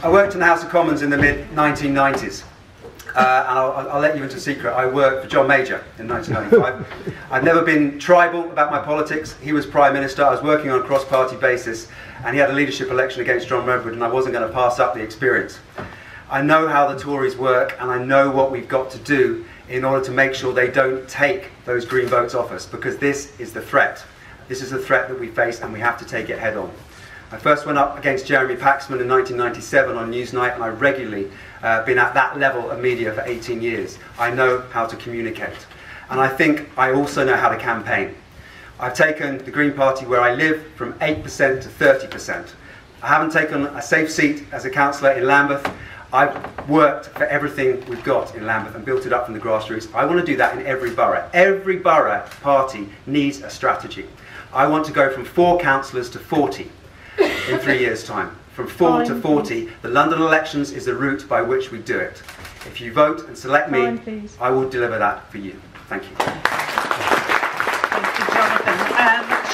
I worked in the House of Commons in the mid-1990s. And I'll let you into a secret. I worked for John Major in 1995. I've never been tribal about my politics. He was Prime Minister. I was working on a cross-party basis, and he had a leadership election against John Redwood, and I wasn't going to pass up the experience. I know how the Tories work, and I know what we've got to do in order to make sure they don't take those green votes off us, because this is the threat. This is the threat that we face, and we have to take it head on. I first went up against Jeremy Paxman in 1997 on Newsnight, and I regularly been at that level of media for 18 years. I know how to communicate. And I think I also know how to campaign. I've taken the Green Party where I live from 8% to 30%. I haven't taken a safe seat as a councillor in Lambeth. I've worked for everything we've got in Lambeth and built it up from the grassroots. I want to do that in every borough. Every borough party needs a strategy. I want to go from 4 councillors to 40 in 3 years' time. From 4 to 40, the London elections is the route by which we do it. If you vote and select me, I will deliver that for you. Thank you. Thank you, Jonathan.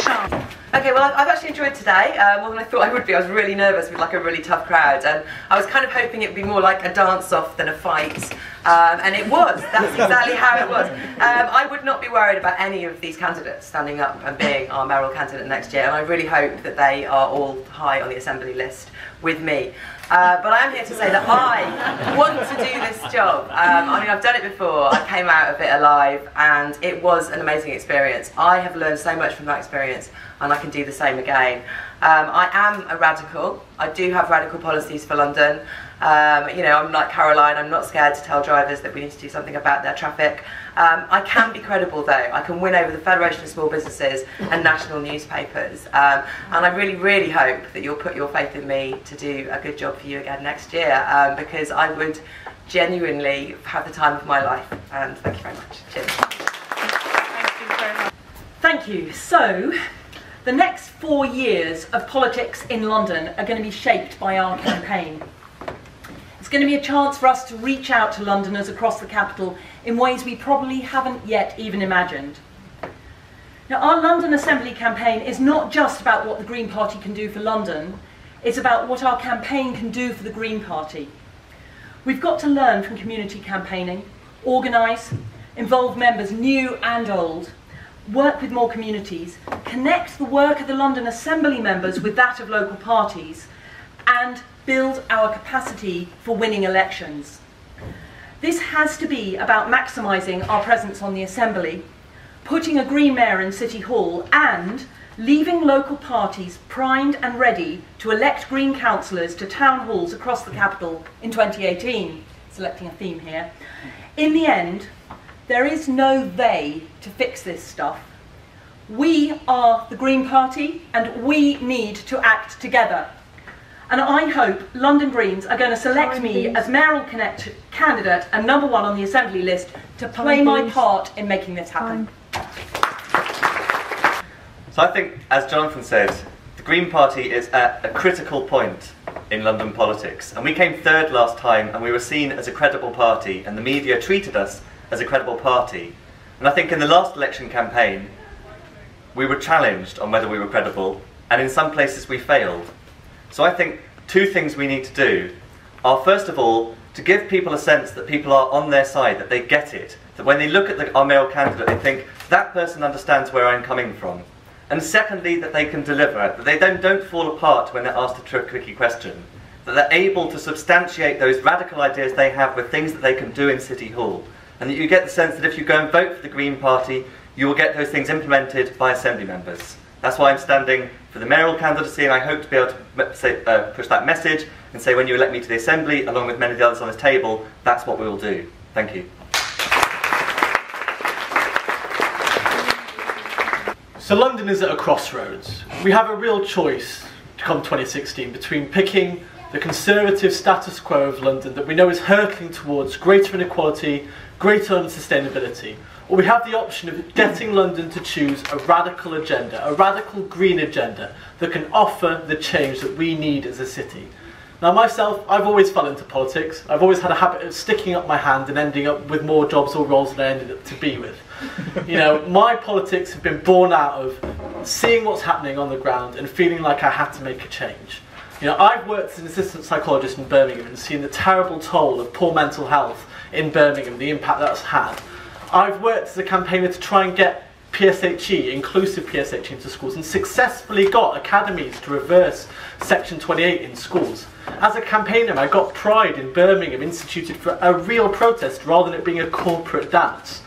Sean. Okay, well, I've actually enjoyed today more than I thought I would be. I was really nervous with like a really tough crowd, and I was kind of hoping it would be more like a dance-off than a fight, and it was. That's exactly how it was. I would not be worried about any of these candidates standing up and being our mayoral candidate next year, and I really hope that they are all high on the Assembly list with me. But I am here to say that I want to do this job. I mean, I've done it before. I came out of it alive, and it was an amazing experience. I have learned so much from that experience, and I can do the same again. I am a radical. I do have radical policies for London. You know, I'm like Caroline, I'm not scared to tell drivers that we need to do something about their traffic. I can be credible though. I can win over the Federation of Small Businesses and national newspapers. And I really, really hope that you'll put your faith in me to do a good job for you again next year, because I would genuinely have the time of my life. And thank you very much. Cheers. Thank you very much. Thank you. So, the next 4 years of politics in London are going to be shaped by our campaign. It's going to be a chance for us to reach out to Londoners across the capital in ways we probably haven't yet even imagined. Now, our London Assembly campaign is not just about what the Green Party can do for London, it's about what our campaign can do for the Green Party. We've got to learn from community campaigning, organise, involve members new and old, work with more communities, connect the work of the London Assembly members with that of local parties, and build our capacity for winning elections. This has to be about maximising our presence on the Assembly, putting a Green Mayor in City Hall, and leaving local parties primed and ready to elect Green councillors to town halls across the capital in 2018. Selecting a theme here. In the end, there is no they to fix this stuff. We are the Green Party, and we need to act together. And I hope London Greens are going to select me as mayoral candidate and #1 on the Assembly list to play my part in making this happen. So I think, as Jonathan said, the Green Party is at a critical point in London politics. And we came 3rd last time, and we were seen as a credible party, and the media treated us as a credible party. And I think in the last election campaign, we were challenged on whether we were credible, and in some places we failed. So I think 2 things we need to do are, first of all, to give people a sense that people are on their side, that they get it, that when they look at our mayoral candidate, they think, that person understands where I'm coming from. And secondly, that they can deliver, that they don't fall apart when they're asked a tricky question, that they're able to substantiate those radical ideas they have with things that they can do in City Hall, and that you get the sense that if you go and vote for the Green Party, you will get those things implemented by Assembly members. That's why I'm standing for the mayoral candidacy, and I hope to be able to push that message and say, when you elect me to the Assembly, along with many of the others on this table, that's what we will do. Thank you. So London is at a crossroads. We have a real choice to come 2016 between picking the conservative status quo of London that we know is hurtling towards greater inequality, greater unsustainability, or we have the option of getting London to choose a radical agenda, a radical green agenda that can offer the change that we need as a city. Now myself, I've always fell into politics. I've always had a habit of sticking up my hand and ending up with more jobs or roles than I ended up to be with. You know, my politics have been born out of seeing what's happening on the ground and feeling like I had to make a change. You know, I've worked as an assistant psychologist in Birmingham and seen the terrible toll of poor mental health in Birmingham, the impact that's had. I've worked as a campaigner to try and get PSHE, inclusive PSHE, into schools and successfully got academies to reverse Section 28 in schools. As a campaigner, I got Pride in Birmingham instituted for a real protest rather than it being a corporate dance.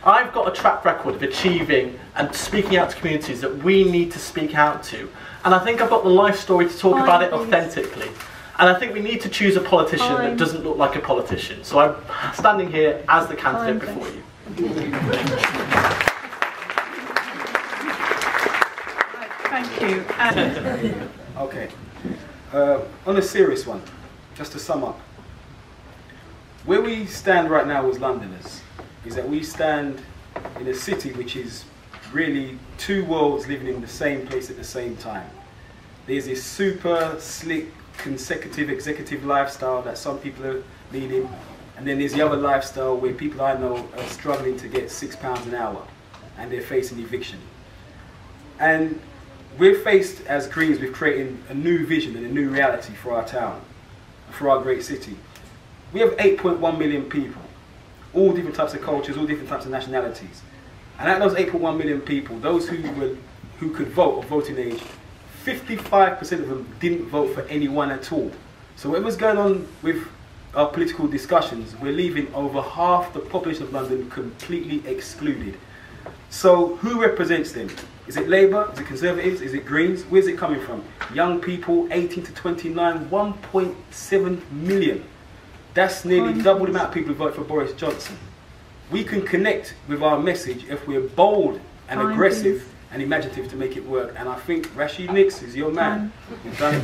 I've got a track record of achieving and speaking out to communities that we need to speak out to. And I think I've got the life story to talk about it authentically. And I think we need to choose a politician that doesn't look like a politician. So I'm standing here as the candidate before you. Thank you. Okay. On a serious one, just to sum up, where we stand right now as Londoners is that we stand in a city which is really two worlds living in the same place at the same time. There's this super slick, consecutive executive lifestyle that some people are leading, and then there's the other lifestyle where people I know are struggling to get £6 an hour and they're facing eviction. And we're faced as Greens with creating a new vision and a new reality for our town, for our great city. We have 8.1 million people, all different types of cultures, all different types of nationalities. And out of those 8.1 million people, those who could vote of voting age, 55% of them didn't vote for anyone at all. So whatever's going on with our political discussions, we're leaving over half the population of London completely excluded. So who represents them? Is it Labour? Is it Conservatives? Is it Greens? Where's it coming from? Young people, 18 to 29, 1.7 million. That's nearly double the amount of people who vote for Boris Johnson. We can connect with our message if we're bold and aggressive and imaginative to make it work. And I think Rashid Nix is your man. You've done it.